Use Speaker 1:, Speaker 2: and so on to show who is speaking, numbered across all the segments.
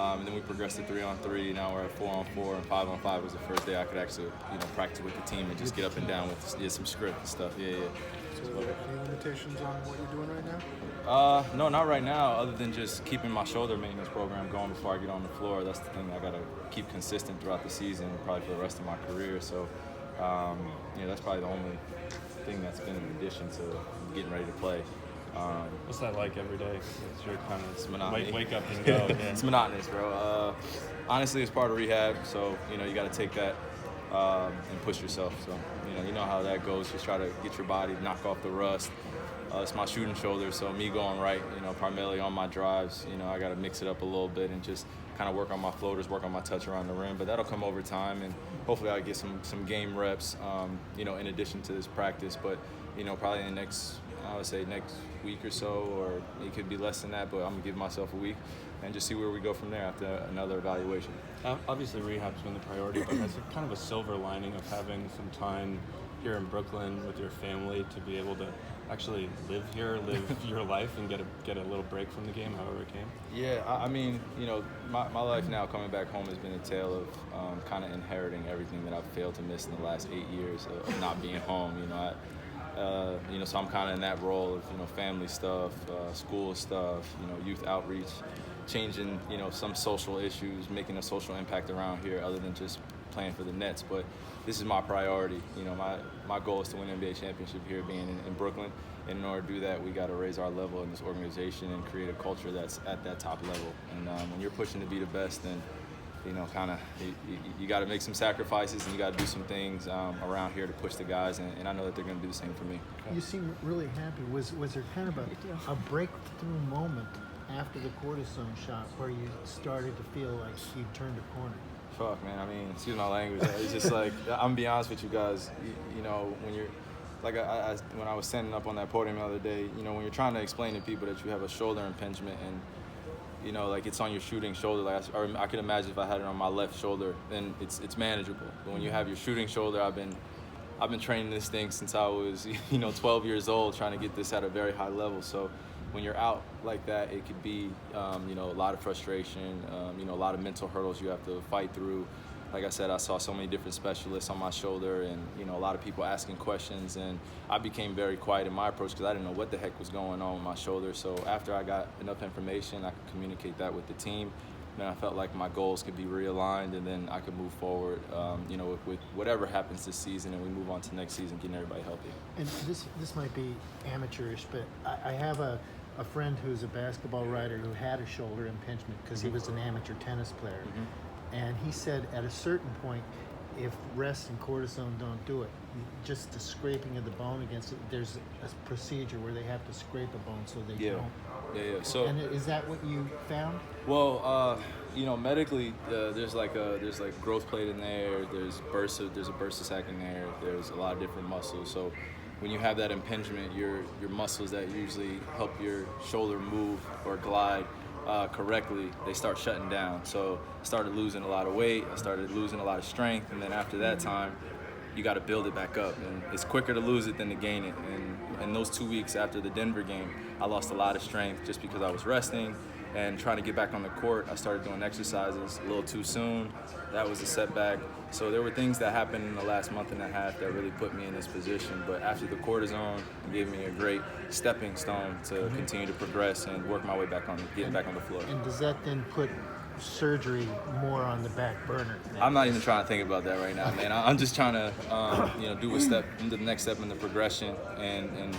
Speaker 1: And then we progressed to 3-on-3. Now we're at 4-on-4, and 5-on-5 was the first day I could actually, practice with the team and just get up and down with some script and stuff. Yeah.
Speaker 2: So, any limitations on what you're doing right now?
Speaker 1: No, not right now, other than just keeping my shoulder maintenance program going before I get on the floor. That's the thing I got to keep consistent throughout the season, probably for the rest of my career. So, that's probably the only thing that's been in addition to getting ready to play.
Speaker 3: What's that like every day? It's your kind
Speaker 1: monotonous.
Speaker 3: Wake up and go. Yeah.
Speaker 1: It's monotonous, bro. Honestly, it's part of rehab, so you got to take that and push yourself. So you know how that goes. Just try to get your body, knock off the rust. It's my shooting shoulder, so me going right, primarily on my drives. I got to mix it up a little bit and just kind of work on my floaters, work on my touch around the rim. But that'll come over time, and hopefully I'll get some game reps, in addition to this practice. But probably in the next week or so, or it could be less than that. But I'm gonna give myself a week and just see where we go from there after another evaluation.
Speaker 3: Obviously, rehab's been the priority, but that's kind of a silver lining of having some time here in Brooklyn with your family to be able to actually live here, live your life, and get a little break from the game, however it came.
Speaker 1: Yeah, I mean, my life now coming back home has been a tale of kind of inheriting everything that I've failed to miss in the last 8 years of not being home. So I'm kind of in that role of family stuff, school stuff, youth outreach, changing some social issues, making a social impact around here other than just playing for the Nets. But this is my priority. My goal is to win an NBA championship here, being in Brooklyn. And in order to do that, we got to raise our level in this organization and create a culture that's at that top level. And when you're pushing to be the best, then you got to make some sacrifices and you got to do some things around here to push the guys, and I know that they're going to do the same for me.
Speaker 4: You seem really happy. Was there kind of a breakthrough moment after the cortisone shot where you started to feel like you turned a corner?
Speaker 1: Fuck, man. I mean, excuse my language. It's just like, I'm going to be honest with you guys, when you're, like when I was standing up on that podium the other day, when you're trying to explain to people that you have a shoulder impingement and like it's on your shooting shoulder. Or I could imagine if I had it on my left shoulder, then it's manageable. But when you have your shooting shoulder, I've been training this thing since I was 12 years old, trying to get this at a very high level. So when you're out like that, it could be a lot of frustration, a lot of mental hurdles you have to fight through. Like I said, I saw so many different specialists on my shoulder and, a lot of people asking questions. And I became very quiet in my approach because I didn't know what the heck was going on with my shoulder. So after I got enough information, I could communicate that with the team. Then I felt like my goals could be realigned, and then I could move forward, with whatever happens this season, and we move on to next season, getting everybody healthy.
Speaker 4: And this might be amateurish, but I have a friend who's a basketball writer who had a shoulder impingement because he was an amateur tennis player. Mm-hmm. And he said at a certain point, if rest and cortisone don't do it, just the scraping of the bone against it, there's a procedure where they have to scrape a bone so they don't.
Speaker 1: Yeah. So,
Speaker 4: and is that what you found?
Speaker 1: Well, medically, there's growth plate in there. There's a bursa sac in there. There's a lot of different muscles. So when you have that impingement, your muscles that usually help your shoulder move or glide correctly, they start shutting down. So I started losing a lot of weight, I started losing a lot of strength, and then after that time, you got to build it back up. And it's quicker to lose it than to gain it. And in those 2 weeks after the Denver game, I lost a lot of strength just because I was resting and trying to get back on the court. I started doing exercises a little too soon. That was a setback. So there were things that happened in the last month and a half that really put me in this position. But after the cortisone, it gave me a great stepping stone to continue to progress and work my way back getting back on the floor.
Speaker 4: And does that then put surgery more on the back burner?
Speaker 1: I'm not even trying to think about that right now, man. I'm just trying to, do the next step in the progression and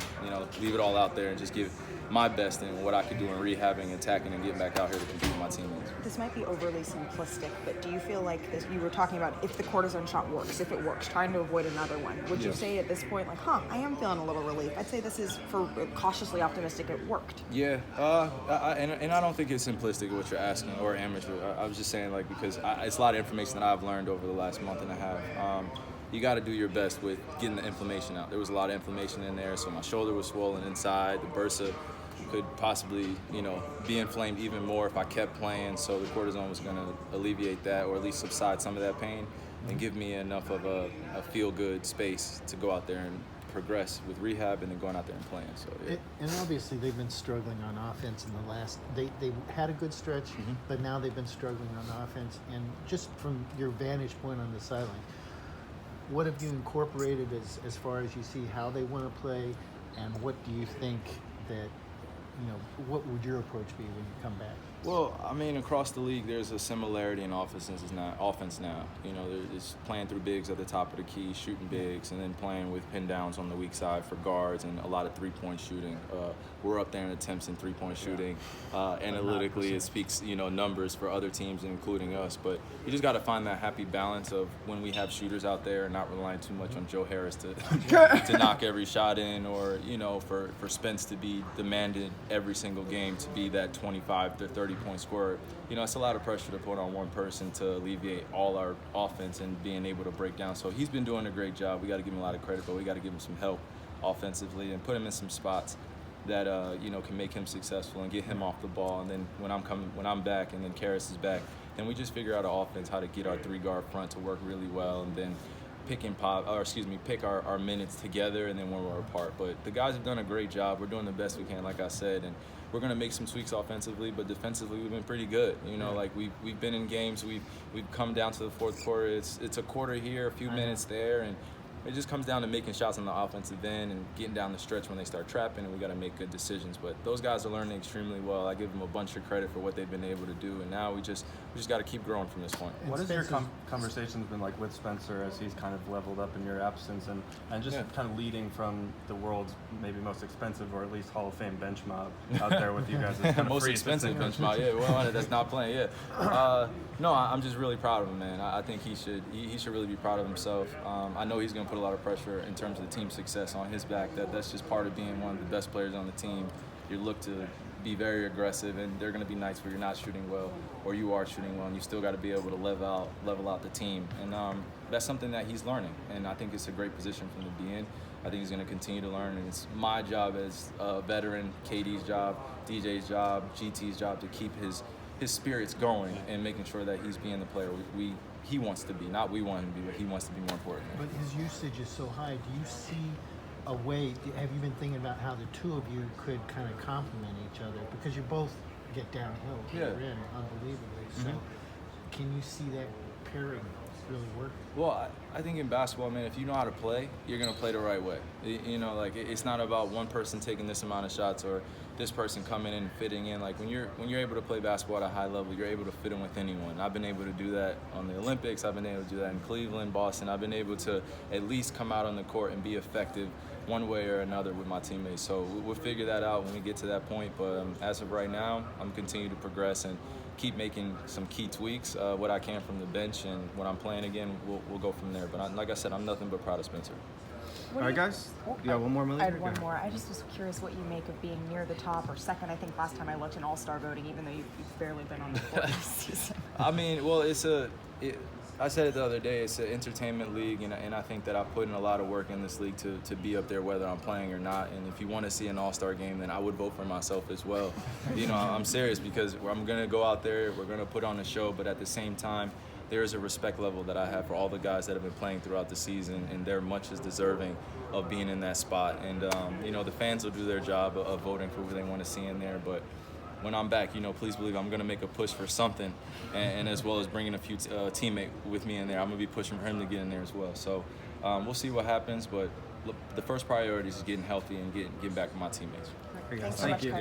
Speaker 1: leave it all out there and just give my best in what I could do in rehabbing, attacking, and getting back out here to compete with my teammates.
Speaker 5: This might be overly simplistic, but do you feel like this, you were talking about if the cortisone shot works, if it works, trying to avoid another one, would you say at this point, like, I am feeling a little relief? I'd say this is, for cautiously optimistic, it worked.
Speaker 1: Yeah, and I don't think it's simplistic what you're asking or amateur. I was just saying, like, because it's a lot of information that I've learned over the last month and a half. You got to do your best with getting the inflammation out. There was a lot of inflammation in there, so my shoulder was swollen inside. The bursa could possibly, be inflamed even more if I kept playing. So the cortisone was going to alleviate that, or at least subside some of that pain, and give me enough of a feel-good space to go out there and progress with rehab and then going out there and playing. So yeah.
Speaker 4: And obviously they've been struggling on offense in the last. They had a good stretch, but now they've been struggling on offense. And just from your vantage point on the sideline, what have you incorporated as far as you see how they want to play, and what do you think that, what would your approach be when you come back?
Speaker 1: Well, I mean, across the league, there's a similarity in offense now. There's playing through bigs at the top of the key, shooting bigs, and then playing with pin downs on the weak side for guards and a lot of three-point shooting. We're up there in attempts in three-point shooting. Analytically, it speaks, numbers for other teams, including us. But you just got to find that happy balance of when we have shooters out there and not relying too much on Joe Harris to to knock every shot in, or for Spence to be demanded every single game to be that 25 to 30-point scorer. It's a lot of pressure to put on one person to alleviate all our offense and being able to break down. So he's been doing a great job. We got to give him a lot of credit, but we got to give him some help offensively and put him in some spots that can make him successful and get him off the ball. And then when I'm back, and then Karras is back, then we just figure out an offense how to get our three-guard front to work really well, and then pick our minutes together, and then when we're apart. But the guys have done a great job. We're doing the best we can, like I said, and we're going to make some tweaks offensively, but defensively we've been pretty good. Like we've been in games, we've come down to the fourth quarter. It's a quarter here, a few minutes there, and it just comes down to making shots on the offensive end and getting down the stretch when they start trapping, and we got to make good decisions. But those guys are learning extremely well. I give them a bunch of credit for what they've been able to do, and now we just got to keep growing from this point.
Speaker 3: What has your conversations been like with Spencer as he's kind of leveled up in your absence, and just kind of leading from the world's maybe most expensive, or at least Hall of Fame bench mob out there with you guys? It's kind
Speaker 1: most expensive bench mob, that's not playing, No, I'm just really proud of him, man. I think he should really be proud of himself. I know he's going to put a lot of pressure in terms of the team's success on his back. That's just part of being one of the best players on the team. You look to be very aggressive, and there are going to be nights where you're not shooting well, or you are shooting well, and you still got to be able to level out the team. And that's something that he's learning, and I think it's a great position for him to be in. I think he's going to continue to learn, and it's my job as a veteran, KD's job, DJ's job, GT's job, to keep his spirits going and making sure that he's being the player he wants to be. Not we want him to be, but he wants to be more important.
Speaker 4: But his usage is so high. Do you see a way, have you been thinking about how the two of you could kind of complement each other? Because you both get downhill in unbelievably. So can you see that pairing really work?
Speaker 1: Well, I think in basketball, man, if you know how to play, you're going to play the right way. It's not about one person taking this amount of shots or this person coming in and fitting in. Like when you're able to play basketball at a high level, you're able to fit in with anyone. I've been able to do that on the Olympics. I've been able to do that in Cleveland, Boston. I've been able to at least come out on the court and be effective one way or another with my teammates. So we'll figure that out when we get to that point. But as of right now, I'm continuing to progress and keep making some key tweaks, what I can from the bench, and when I'm playing again, we'll go from there. But like I said, I'm nothing but proud of Spencer.
Speaker 6: All right, guys. You got one more, Millie?
Speaker 5: I had one more. I just was curious what you make of being near the top or second. I think last time I looked in All-Star voting, even though you've barely been on the court this season.
Speaker 1: I mean, well, I said it the other day, it's an entertainment league, and I think that I put in a lot of work in this league to be up there whether I'm playing or not. And if you want to see an all-star game, then I would vote for myself as well. I'm serious, because I'm going to go out there, we're going to put on a show, but at the same time, there is a respect level that I have for all the guys that have been playing throughout the season, and they're much as deserving of being in that spot. And, the fans will do their job of voting for who they want to see in there, but when I'm back, please believe I'm going to make a push for something, and as well as bringing a few teammate with me in there. I'm going to be pushing for him to get in there as well. So we'll see what happens, but look, the first priority is getting healthy and getting back with my teammates.
Speaker 5: Thanks so much, Kyrie.